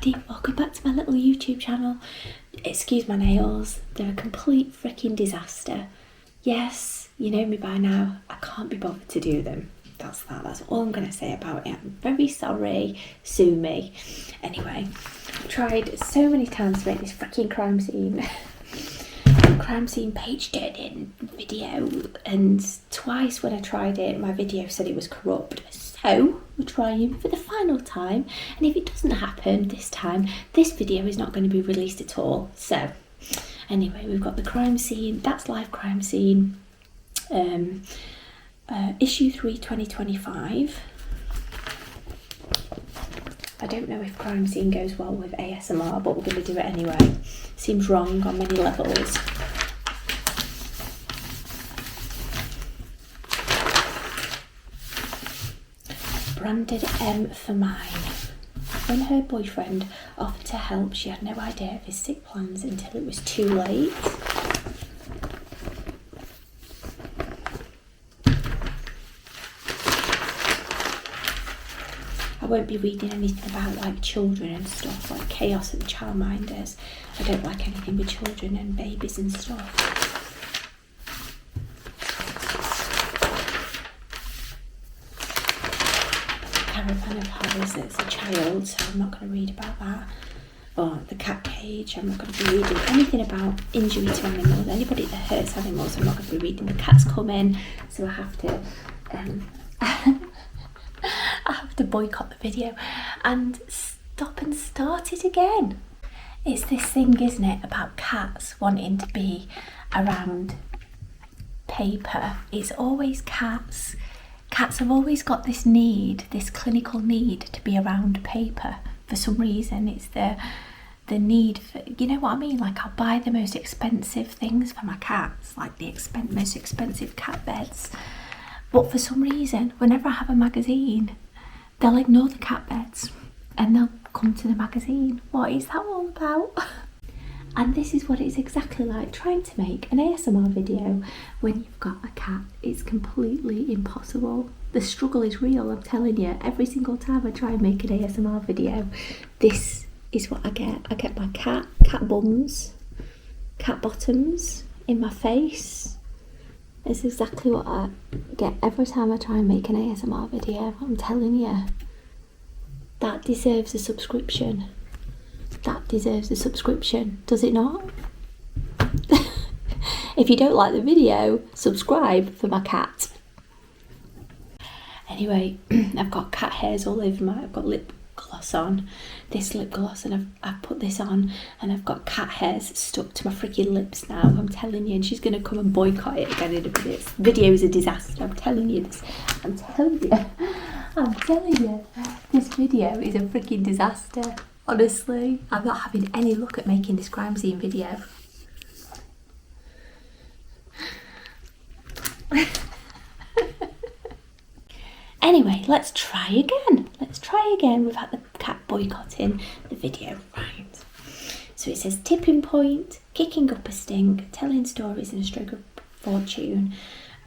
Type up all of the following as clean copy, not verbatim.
everybody, welcome back to my little YouTube channel. Excuse my nails, they're a complete freaking disaster. Yes, you know me by now, I can't be bothered to do them. That's all I'm going to say about it. I'm very sorry, sue me. Anyway, I've tried so many times to make this freaking crime scene page turning video, and twice when I tried it my video said it was corrupt. So we're trying for the final time, and if it doesn't happen this time, this video is not going to be released at all. So anyway, we've got the crime scene, that's live crime scene, issue 3 2025. I don't know if crime scene goes well with ASMR, but we're going to do it anyway. Seems wrong on many levels. Branded M for mine. When her boyfriend offered to help, she had no idea of his sick plans until it was too late. I won't be reading anything about like children and stuff, like chaos and childminders. I don't like anything with children and babies and stuff. Caravan of Horrors, it's a child, so I'm not going to read about that. Or the cat cage, I'm not going to be reading anything about injury to animals. Anybody that hurts animals, I'm not going to be reading. The cat's coming, so I have to I have to boycott the video and stop and start it again. It's this thing, isn't it, about cats wanting to be around paper. It's always cats. Cats have always got this need, this clinical need to be around paper. For some reason, it's the need for, you know what I mean? Like, I'll buy the most expensive things for my cats, like the most expensive cat beds. But for some reason, whenever I have a magazine, they'll ignore the cat beds and they'll come to the magazine. What is that all about? And this is what it's exactly like trying to make an ASMR video when you've got a cat. It's completely impossible. The struggle is real, I'm telling you. Every single time I try and make an ASMR video, this is what I get. I get my cat bums, cat bottoms in my face. It's exactly what I get every time I try and make an ASMR video. I'm telling you, that deserves a subscription. That deserves a subscription, does it not? If you don't like the video, subscribe for my cat. Anyway, I've got cat hairs all over I've got lip gloss on, this lip gloss, and I've put this on, and I've got cat hairs stuck to my freaking lips now, I'm telling you, and she's going to come and boycott it again in a minute. This video is a disaster, I'm telling you this. I'm telling you, this video is a freaking disaster. Honestly, I'm not having any luck at making this crime scene video. Anyway, let's try again. We've had the cat boycotting the video, right? So it says tipping point, kicking up a stink, telling stories in a stroke of fortune.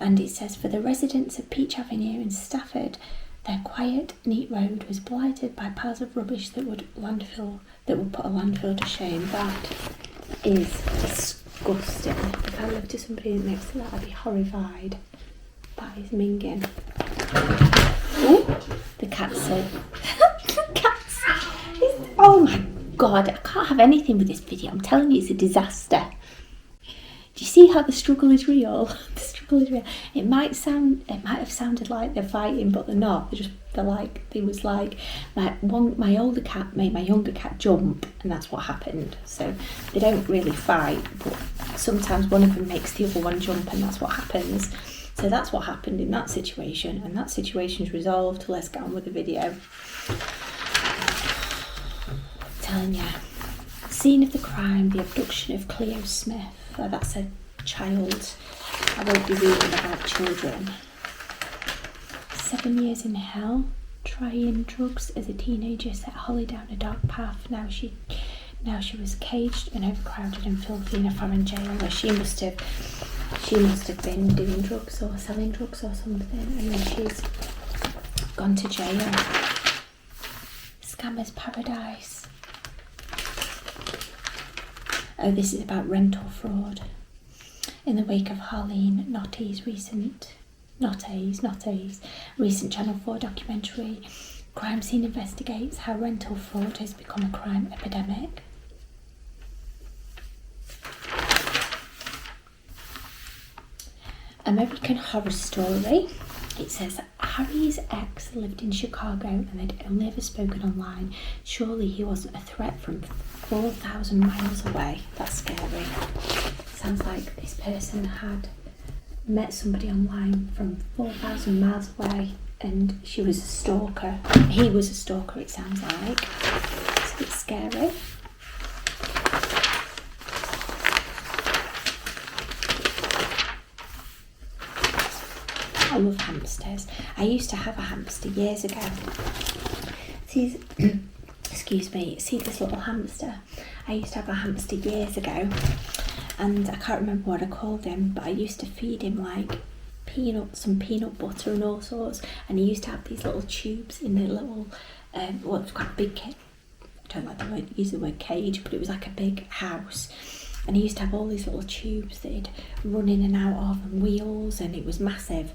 And it says for the residents of Peach Avenue in Stafford, their quiet, neat road was blighted by piles of rubbish that would put a landfill to shame. That is disgusting. If I lived to somebody next to that, I'd be horrified. That is minging. Oh, the cat's said. Cats. Oh my god, I can't have anything with this video. I'm telling you, it's a disaster. Do you see how the struggle is real? The struggle is real. It might have sounded like they're fighting, but they're not. It was like my older cat made my younger cat jump, and that's what happened. So they don't really fight, but sometimes one of them makes the other one jump, and that's what happens. So that's what happened in that situation, and that situation's resolved. Let's get on with the video. I'm telling you. Scene of the crime, the abduction of Cleo Smith. That's a child. I won't be reading about children. 7 years in hell, trying drugs as a teenager set Holly down a dark path. Now she was caged and overcrowded and filthy in a foreign jail where she must have been doing drugs or selling drugs or something, and then she's gone to jail. Scammer's paradise. Oh, this is about rental fraud. In the wake of Harleen Notte's recent Channel 4 documentary, Crime Scene investigates how rental fraud has become a crime epidemic. American Horror Story. It says Harry's ex lived in Chicago and they'd only ever spoken online. Surely he wasn't a threat from 4,000 miles away. That's scary. Sounds like this person had met somebody online from 4,000 miles away and she was a stalker. He was a stalker, it sounds like. It's a bit scary. I love hamsters. I used to have a hamster years ago. Excuse me, see this little hamster? I used to have a hamster years ago and I can't remember what I called him, but I used to feed him like some peanut butter and all sorts, and he used to have these little tubes in the little, it was quite a big cage. I don't like to use the word cage, but it was like a big house. And he used to have all these little tubes that he'd run in and out of, and wheels, and it was massive.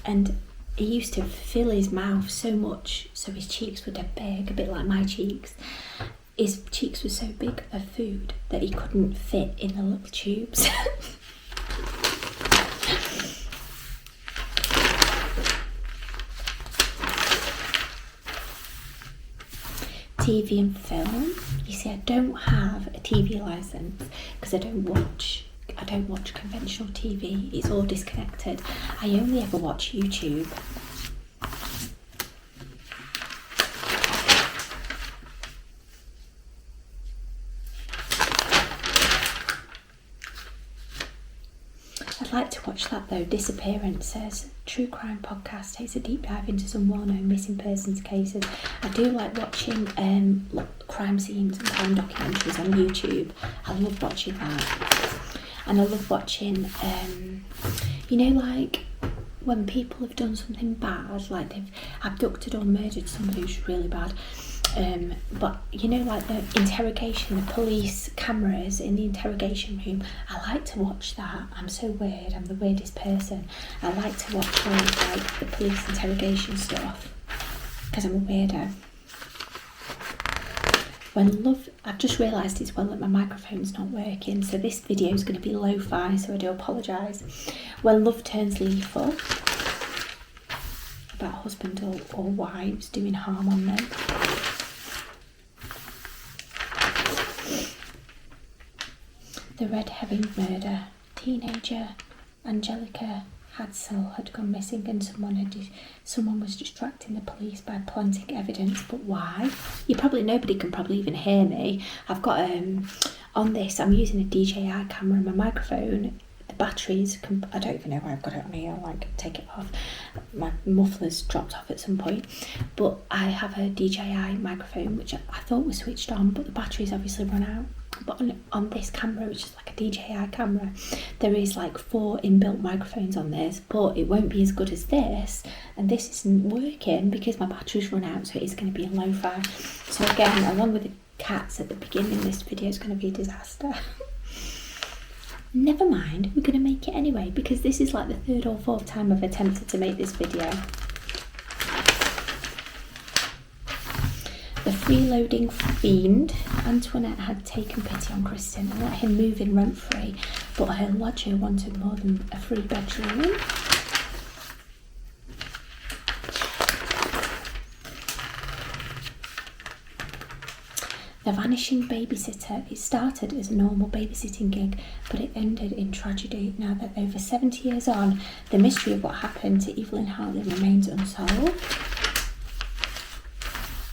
And he used to fill his mouth so much, so his cheeks were dead big, a bit like my cheeks. His cheeks were so big of food that he couldn't fit in the little tubes. TV and film. You see, I don't have a TV license because I don't watch conventional TV. It's all disconnected. I only ever watch YouTube. I'd like to watch that though. Disappearances. True crime podcast takes a deep dive into some well-known missing persons cases. I do like watching crime scenes and crime documentaries on YouTube. I love watching that. And I love watching, like when people have done something bad, like they've abducted or murdered somebody who's really bad. But like the interrogation, the police cameras in the interrogation room, I like to watch that. I'm so weird, I'm the weirdest person. I like to watch all like the police interrogation stuff because I'm a weirdo. I've just realised as well that my microphone's not working, so this video is going to be lo-fi, so I do apologise. When love turns lethal, about husbands or wives doing harm on them. The red herring murder. Teenager Angelica Hadsell had gone missing and someone was distracting the police by planting evidence. But why? Nobody can probably even hear me. I've got on this, I'm using a DJI camera. My microphone, the batteries, I don't even know why I've got it on here. I'll take it off. My muffler's dropped off at some point. But I have a DJI microphone which I thought was switched on, but the batteries obviously run out. But on this camera, which is like a DJI camera, there is like 4 inbuilt microphones on this, but it won't be as good as this, and this isn't working because my batteries run out, so it is going to be in lo-fi. So again, along with the cats at the beginning, this video is going to be a disaster. Never mind, we're going to make it anyway, because this is like the 3rd or 4th time I've attempted to make this video. The freeloading fiend. Antoinette had taken pity on Kristen and let him move in rent-free, but her lodger wanted more than a free bedroom. The Vanishing Babysitter. It started as a normal babysitting gig, but it ended in tragedy. Now that over 70 years on, the mystery of what happened to Evelyn Hartley remains unsolved.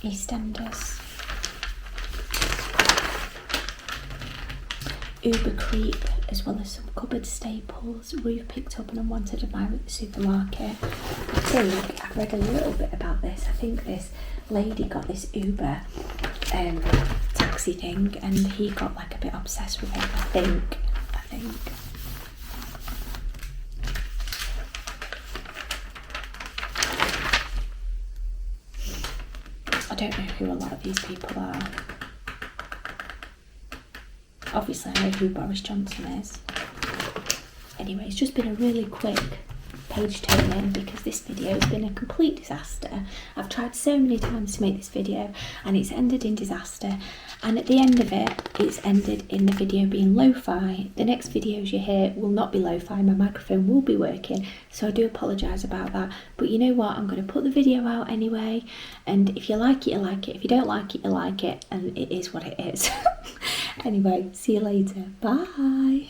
EastEnders. Uber creep, as well as some cupboard staples. Ruth picked up an unwanted admirer at the supermarket. I think I've read a little bit about this. I think this lady got this Uber taxi thing, and he got like a bit obsessed with it. I think. I don't know who a lot of these people are. Obviously I know who Boris Johnson is. Anyway, it's just been a really quick page turning because this video has been a complete disaster. I've tried so many times to make this video and it's ended in disaster, and at the end of it, it's ended in the video being lo-fi. The next videos you hear will not be lo-fi, my microphone will be working, so I do apologise about that. But you know what, I'm going to put the video out anyway, and if you like it, you like it. If you don't like it, you like it, and it is what it is. Anyway, see you later. Bye.